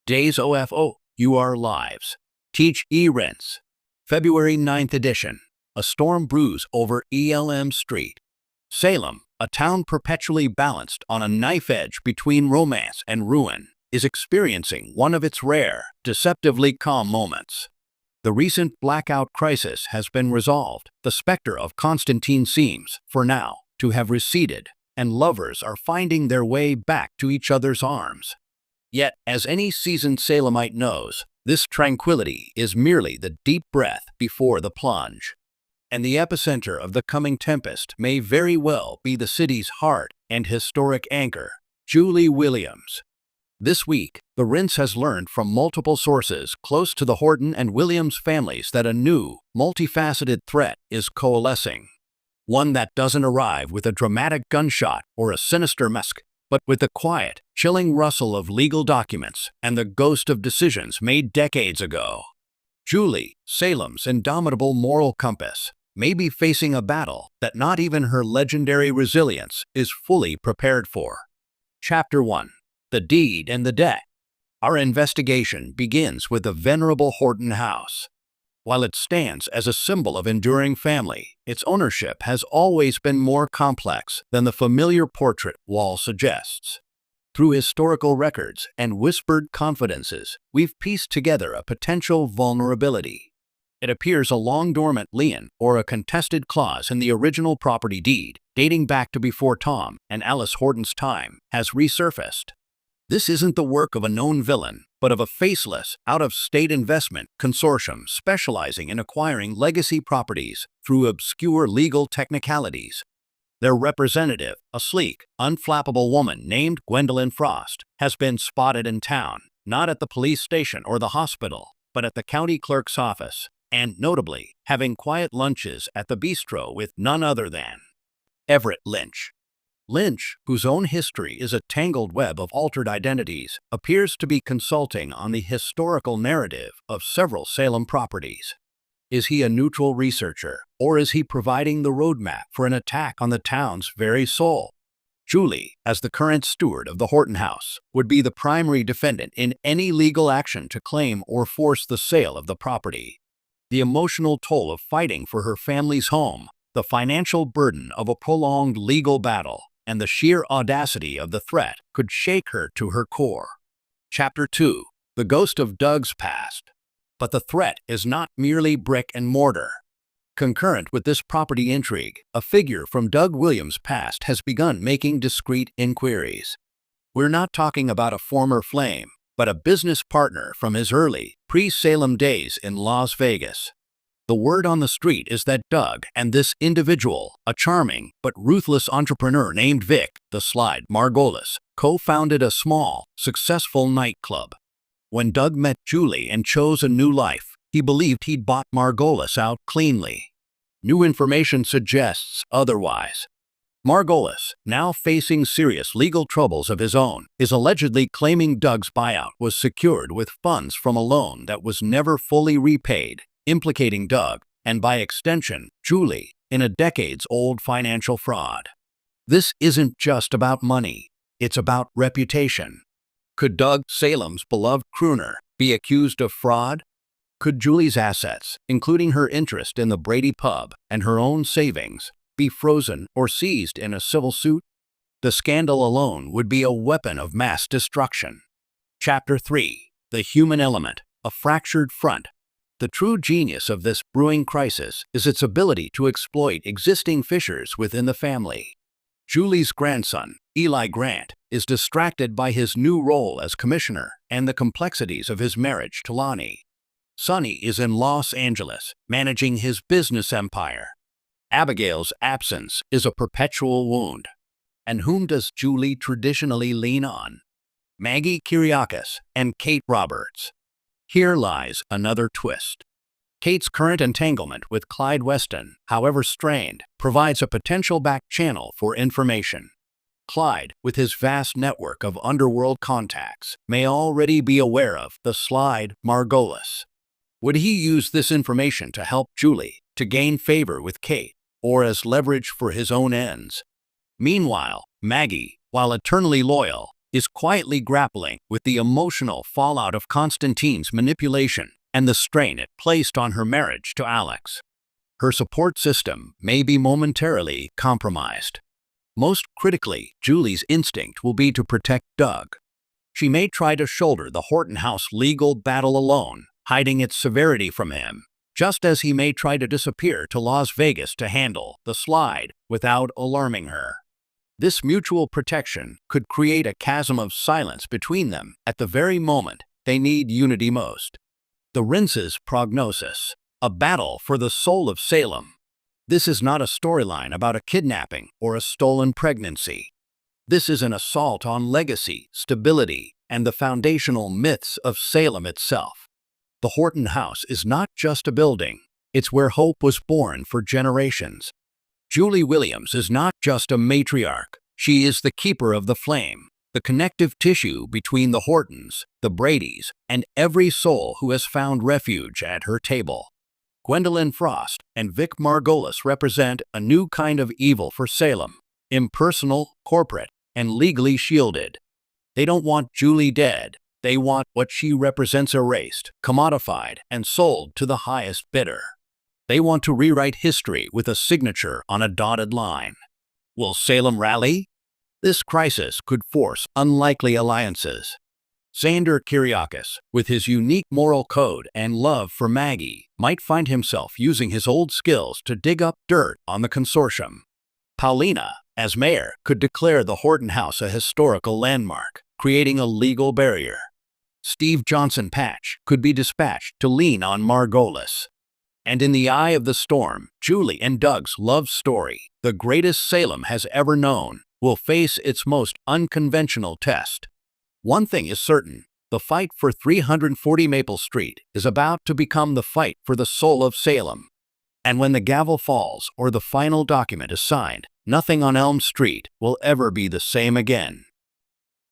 Days OFO, UR Lives. Teach E-Rinse. February 9th edition. A storm brews over ELM Street. Salem, a town perpetually balanced on a knife edge between romance and ruin, is experiencing one of its rare, deceptively calm moments. The recent blackout crisis has been resolved. The specter of Constantine seems, for now, to have receded, and lovers are finding their way back to each other's arms. Yet, as any seasoned Salemite knows, this tranquility is merely the deep breath before the plunge. And the epicenter of the coming tempest may very well be the city's heart and historic anchor, Julie Williams. This week, the Rinse has learned from multiple sources close to the Horton and Williams families that a new, multifaceted threat is coalescing. One that doesn't arrive with a dramatic gunshot or a sinister mask, but with the quiet, chilling rustle of legal documents and the ghost of decisions made decades ago. Julie, Salem's indomitable moral compass, may be facing a battle that not even her legendary resilience is fully prepared for. Chapter 1. The Deed and the Debt. Our investigation begins with the venerable Horton house. While it stands as a symbol of enduring family, its ownership has always been more complex than the familiar portrait wall suggests. Through historical records and whispered confidences, we've pieced together a potential vulnerability. It appears a long-dormant lien or a contested clause in the original property deed, dating back to before Tom and Alice Horton's time, has resurfaced. This isn't the work of a known villain, but of a faceless, out-of-state investment consortium specializing in acquiring legacy properties through obscure legal technicalities. Their representative, a sleek, unflappable woman named Gwendolyn Frost, has been spotted in town, not at the police station or the hospital, but at the county clerk's office, and notably, having quiet lunches at the bistro with none other than Everett Lynch. Lynch, whose own history is a tangled web of altered identities, appears to be consulting on the historical narrative of several Salem properties. Is he a neutral researcher, or is he providing the roadmap for an attack on the town's very soul? Julie, as the current steward of the Horton house, would be the primary defendant in any legal action to claim or force the sale of the property. The emotional toll of fighting for her family's home, the financial burden of a prolonged legal battle, and the sheer audacity of the threat could shake her to her core. Chapter 2. The Ghost of Doug's Past. But the threat is not merely brick and mortar. Concurrent with this property intrigue, a figure from Doug Williams' past has begun making discreet inquiries. We're not talking about a former flame, but a business partner from his early, pre-Salem days in Las Vegas. The word on the street is that Doug and this individual, a charming but ruthless entrepreneur named Vic "The Slide" Margolis, co-founded a small, successful nightclub. When Doug met Julie and chose a new life, he believed he'd bought Margolis out cleanly. New information suggests otherwise. Margolis, now facing serious legal troubles of his own, is allegedly claiming Doug's buyout was secured with funds from a loan that was never fully repaid, implicating Doug, and by extension, Julie, in a decades-old financial fraud. This isn't just about money, it's about reputation. Could Doug, Salem's beloved crooner, be accused of fraud? Could Julie's assets, including her interest in the Brady pub and her own savings, be frozen or seized in a civil suit? The scandal alone would be a weapon of mass destruction. Chapter 3. The Human Element, a Fractured Front. The true genius of this brewing crisis is its ability to exploit existing fissures within the family. Julie's grandson, Eli Grant, is distracted by his new role as commissioner and the complexities of his marriage to Lonnie. Sonny is in Los Angeles, managing his business empire. Abigail's absence is a perpetual wound. And whom does Julie traditionally lean on? Maggie Kyriakis and Kate Roberts. Here lies another twist. Kate's current entanglement with Clyde Weston, however strained, provides a potential back channel for information. Clyde, with his vast network of underworld contacts, may already be aware of the Slide Margolis. Would he use this information to help Julie, to gain favor with Kate, or as leverage for his own ends? Meanwhile, Maggie, while eternally loyal, is quietly grappling with the emotional fallout of Constantine's manipulation and the strain it placed on her marriage to Alex. Her support system may be momentarily compromised. Most critically, Julie's instinct will be to protect Doug. She may try to shoulder the Horton House legal battle alone, hiding its severity from him, just as he may try to disappear to Las Vegas to handle the slide without alarming her. This mutual protection could create a chasm of silence between them at the very moment they need unity most. The Rince's prognosis, a battle for the soul of Salem. This is not a storyline about a kidnapping or a stolen pregnancy. This is an assault on legacy, stability, and the foundational myths of Salem itself. The Horton House is not just a building, it's where hope was born for generations. Julie Williams is not just a matriarch, she is the keeper of the flame, the connective tissue between the Hortons, the Bradys, and every soul who has found refuge at her table. Gwendolyn Frost and Vic Margolis represent a new kind of evil for Salem, impersonal, corporate, and legally shielded. They don't want Julie dead, they want what she represents erased, commodified, and sold to the highest bidder. They want to rewrite history with a signature on a dotted line. Will Salem rally? This crisis could force unlikely alliances. Xander Kyriakis, with his unique moral code and love for Maggie, might find himself using his old skills to dig up dirt on the consortium. Paulina, as mayor, could declare the Horton House a historical landmark, creating a legal barrier. Steve Johnson Patch could be dispatched to lean on Margolis. And in the eye of the storm, Julie and Doug's love story, the greatest Salem has ever known, will face its most unconventional test. One thing is certain, the fight for 340 Maple Street is about to become the fight for the soul of Salem. And when the gavel falls or the final document is signed, nothing on Elm Street will ever be the same again.